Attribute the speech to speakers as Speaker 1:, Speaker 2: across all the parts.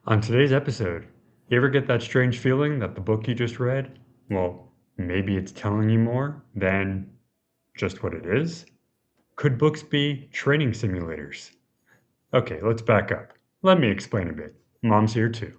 Speaker 1: On today's episode, you ever get that strange feeling that the book you just read, well, maybe it's telling you more than just what it is? Could books be training simulators? Okay, let's back up. Let me explain a bit. Mom's here too.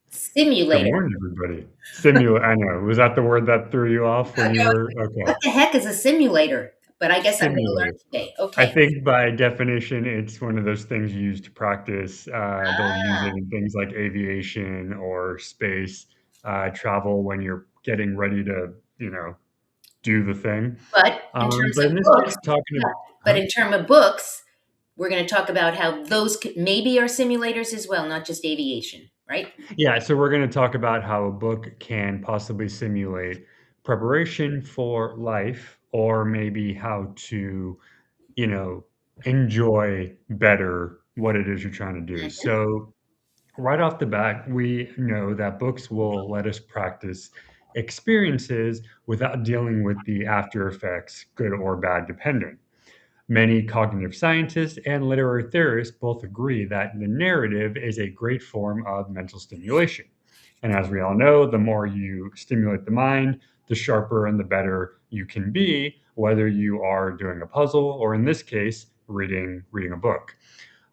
Speaker 1: Good
Speaker 2: Simulator.
Speaker 1: morning, everybody. I know. Was that the word that threw you off when you
Speaker 2: No,
Speaker 1: were okay?
Speaker 2: what the heck is a simulator? But I guess I'm gonna learn
Speaker 1: Simulator.
Speaker 2: today.
Speaker 1: I
Speaker 2: Okay.
Speaker 1: think by definition, it's one of those things you use to practice. They'll use it
Speaker 2: Ah,
Speaker 1: in things like aviation or space travel when you're getting ready to, do the thing.
Speaker 2: but in terms
Speaker 1: But
Speaker 2: of
Speaker 1: in this
Speaker 2: books,
Speaker 1: case, talking
Speaker 2: yeah,
Speaker 1: about,
Speaker 2: but
Speaker 1: huh?
Speaker 2: in term of books, we're gonna talk about how those maybe are simulators as well, not just aviation, right?
Speaker 1: Yeah, so we're going to talk about how a book can possibly simulate preparation for life, or maybe how to, you know, enjoy better what it is you're trying to do.
Speaker 2: Mhm.
Speaker 1: So, right off the bat, we know that books will let us practice experiences without dealing with the after effects, good or bad, depending. Many cognitive scientists and literary theorists both agree that the narrative is a great form of mental stimulation. And as we all know, the more you stimulate the mind, the sharper and the better you can be, whether you are doing a puzzle or, in this case, reading a book.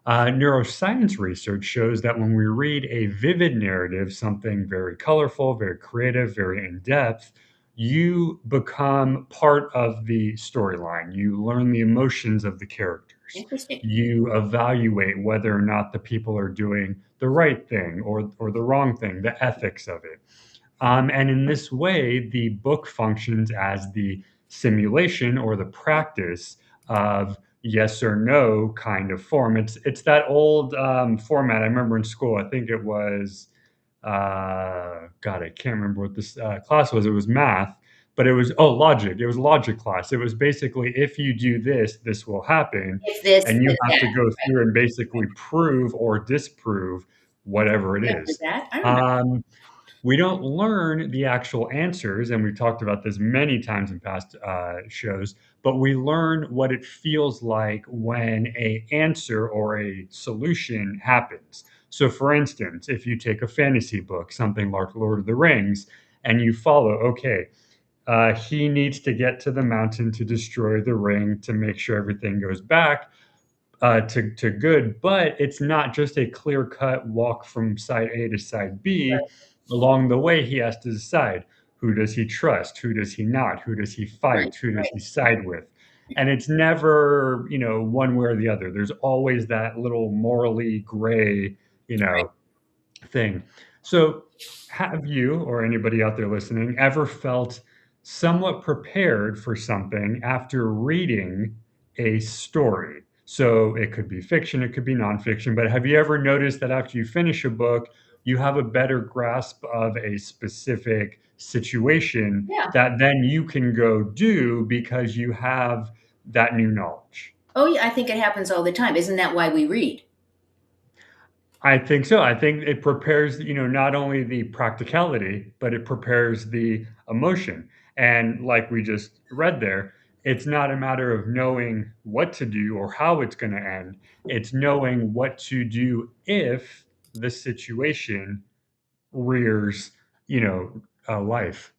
Speaker 1: Neuroscience research shows that when we read a vivid narrative, something very colorful, very creative, very in depth, you become part of the storyline. You learn the emotions of the characters.
Speaker 2: Interesting.
Speaker 1: You evaluate whether or not the people are doing the right thing or the wrong thing, the ethics of it. And in this way, the book functions as the simulation or the practice of yes or no kind of form. It's that old format. I remember in school. I think it was God. I can't remember what this class was. It was math, but it was logic. It was logic class. It was basically if you do this, this will happen,
Speaker 2: If this,
Speaker 1: and you
Speaker 2: then
Speaker 1: have
Speaker 2: that.
Speaker 1: to go through and basically prove or disprove whatever it
Speaker 2: Remember
Speaker 1: is.
Speaker 2: that? I remember.
Speaker 1: Um, we don't learn the actual answers, and we've talked about this many times in past shows, but we learn what it feels like when a answer or a solution happens. So, for instance, if you take a fantasy book, something like Lord of the Rings, and you follow, okay, he needs to get to the mountain to destroy the ring to make sure everything goes back to good, but it's not just a clear cut walk from side A to side B. Along the way, he has to decide who does he trust, who does he not, who does he
Speaker 2: Right,
Speaker 1: fight, who does he
Speaker 2: right,
Speaker 1: side with. And it's never, one way or the other. There's always that little morally gray, you
Speaker 2: right.
Speaker 1: know, thing. So, have you or anybody out there listening ever felt somewhat prepared for something after reading a story? So, it could be fiction, it could be nonfiction, but have you ever noticed that after you finish a book, you have a better grasp of a specific situation
Speaker 2: Yeah.
Speaker 1: that then you can go do because you have that new knowledge?
Speaker 2: Oh, yeah, I think it happens all the time. Isn't that why we read?
Speaker 1: I think so. I think it prepares, not only the practicality, but it prepares the emotion. And like we just read there, it's not a matter of knowing what to do or how it's going to end. It's knowing what to do if the situation rears, a life.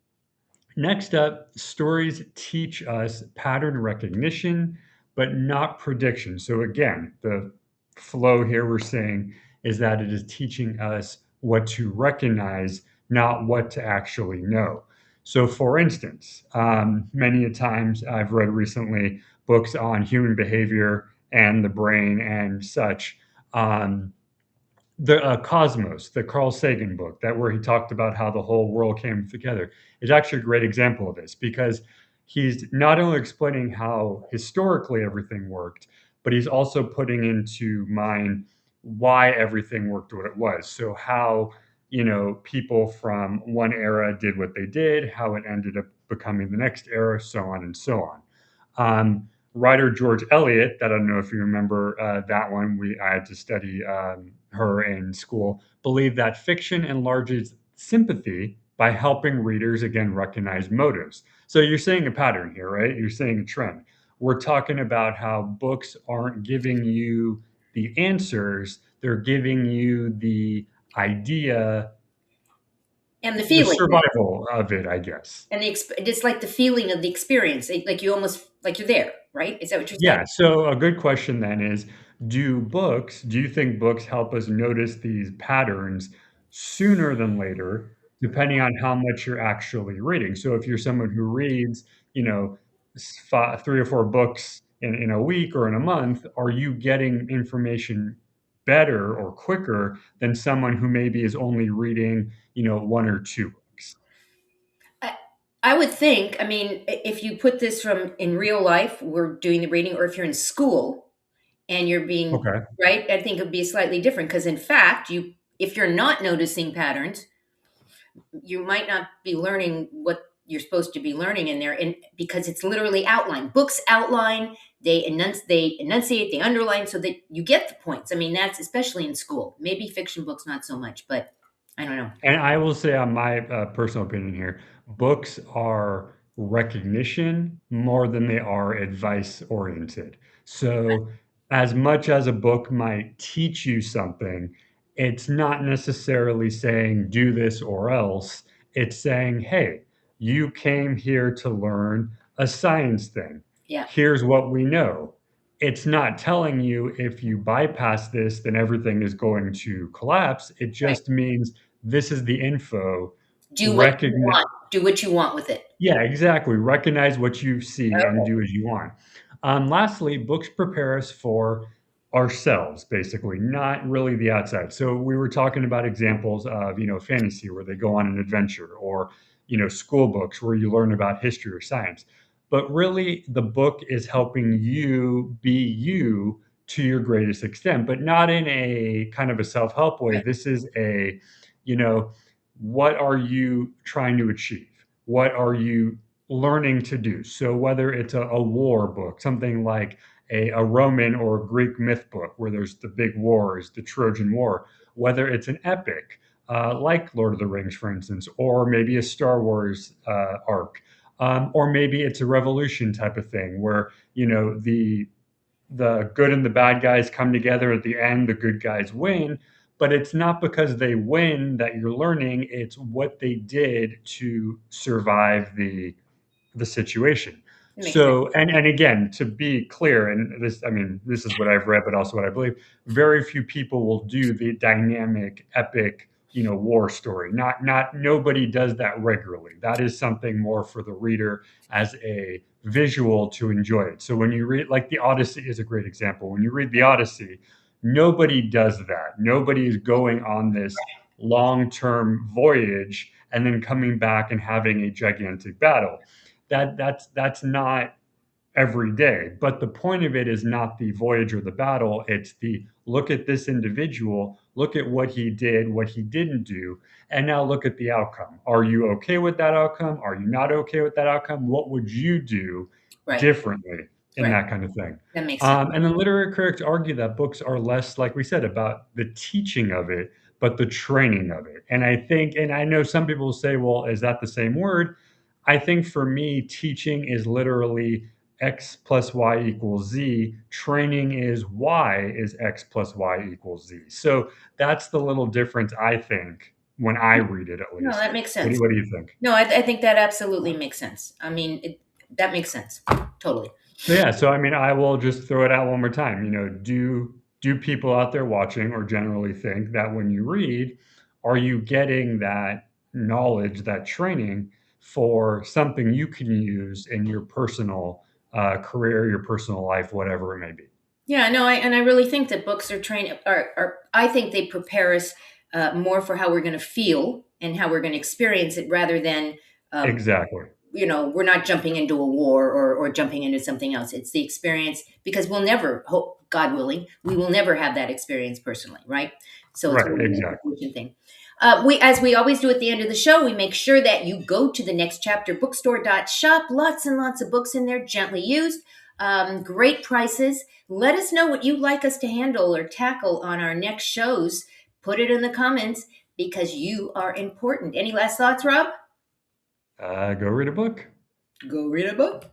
Speaker 1: Next up, stories teach us pattern recognition, but not prediction. So, again, the flow here we're saying is that it is teaching us what to recognize, not what to actually know. So, for instance, many a times I've read recently books on human behavior and the brain and such. The Cosmos, the Carl Sagan book, that where he talked about how the whole world came together, is actually a great example of this because he's not only explaining how historically everything worked, but he's also putting into mind why everything worked what it was. So how people from one era did what they did, how it ended up becoming the next era, so on and so on. Writer George Eliot, that I don't know if you remember that one. I had to study her in school. Believed that fiction enlarges sympathy by helping readers again recognize motives. So you're saying a pattern here, right? You're saying a trend. We're talking about how books aren't giving you the answers, they're giving you the idea,
Speaker 2: And the
Speaker 1: the
Speaker 2: feeling,
Speaker 1: survival of it, I guess.
Speaker 2: and it's like the feeling of the experience, like you almost like you're there, right? Is that what you're saying?
Speaker 1: Yeah, so a good question then is, do you think books help us notice these patterns sooner than later, depending on how much you're actually reading? So if you're someone who reads, you know, 3 or 4 books in a week or in a month, are you getting information better or quicker than someone who maybe is only reading, 1 or 2 books?
Speaker 2: I, I would think, I mean, if you put this from in real life, we're doing the reading, or if you're in school and you're being
Speaker 1: Okay.
Speaker 2: right, I think it would be slightly different because, in fact, if you're not noticing patterns, you might not be learning what you're supposed to be learning in there, and because it's literally outlined. Books outline, they enunciate, they underline, so that you get the points. I mean, that's especially in school. Maybe fiction books not so much, but I don't know.
Speaker 1: And I will say on my, personal opinion here, books are recognition more than they are advice oriented. So, as much as a book might teach you something, it's not necessarily saying, "Do this or else." It's saying, "Hey, you came here to learn a science thing.
Speaker 2: Yeah,
Speaker 1: Here's what we know." It's not telling you if you bypass this, then everything is going to collapse. It
Speaker 2: right.
Speaker 1: just means this is the info.
Speaker 2: Do what you
Speaker 1: Recogni
Speaker 2: want. Do what you want with it.
Speaker 1: Yeah, exactly. Recognize what you see and
Speaker 2: Okay.
Speaker 1: do as you want. Lastly, books prepare us for ourselves, basically, not really the outside. So we were talking about examples of, fantasy where they go on an adventure, or, school books where you learn about history or science. But really, the book is helping you be you to your greatest extent, but not in a kind of a self-help way.
Speaker 2: Right.
Speaker 1: This is you know, what are you trying to achieve? What are you learning to do? So whether it's a war book, something like a Roman or Greek myth book where there's the big wars, the Trojan War, whether it's an epic like Lord of the Rings, for instance, or maybe a Star Wars arc, or maybe it's a revolution type of thing where the good and the bad guys come together at the end, the good guys win, but it's not because they win that you're learning, it's what they did to survive the situation.
Speaker 2: It makes sense.
Speaker 1: So, and again, to be clear, and this, I mean, this is what I've read, but also what I believe. Very few people will do the dynamic, epic, war story. Not nobody does that regularly. That is something more for the reader as a visual to enjoy it. So when you read, like the Odyssey is a great example. When you read the Odyssey, nobody does that. Nobody is going on this long-term voyage and then coming back and having a gigantic battle. That's not every day. But the point of it is not the voyage or the battle. It's the look at this individual, look at what he did, what he didn't do, and now look at the outcome. Are you okay with that outcome? Are you not okay with that outcome? What would you do
Speaker 2: Right.
Speaker 1: differently in
Speaker 2: Right.
Speaker 1: that kind of thing?
Speaker 2: That makes sense.
Speaker 1: And then literary critics argue that books are less, like we said, about the teaching of it, but the training of it. And I think, and I know some people will say, well, is that the same word? I think for me, teaching is literally X plus Y equals Z. Training is Y is X plus Y equals Z. So that's the little difference, I think, when I read it at
Speaker 2: No,
Speaker 1: least.
Speaker 2: that makes
Speaker 1: What do
Speaker 2: sense.
Speaker 1: you, what do you think?
Speaker 2: No, I think that absolutely makes sense. I mean, that makes sense. Totally.
Speaker 1: So yeah, so I mean, I will just throw it out one more time. Do people out there watching or generally think that when you read, are you getting that knowledge, that training for something you can use in your personal career, your personal life, whatever it may be?
Speaker 2: Yeah, no, I really think that books are train are I think they prepare us more for how we're going to feel and how we're going to experience it, rather than um,
Speaker 1: Exactly.
Speaker 2: we're not jumping into a war, or jumping into something else. It's the experience, because we'll never, hope God willing, we will never have that experience personally, right? So it's
Speaker 1: Right.
Speaker 2: really an
Speaker 1: Exactly.
Speaker 2: education thing. As we always do at the end of the show, we make sure that you go to the Next Chapter Bookstore.shop. Lots and lots of books in there, gently used, great prices. Let us know what you'd like us to handle or tackle on our next shows. Put it in the comments. Because you are important. Any last thoughts, Rob?
Speaker 1: Go read a book.
Speaker 2: Go read a book.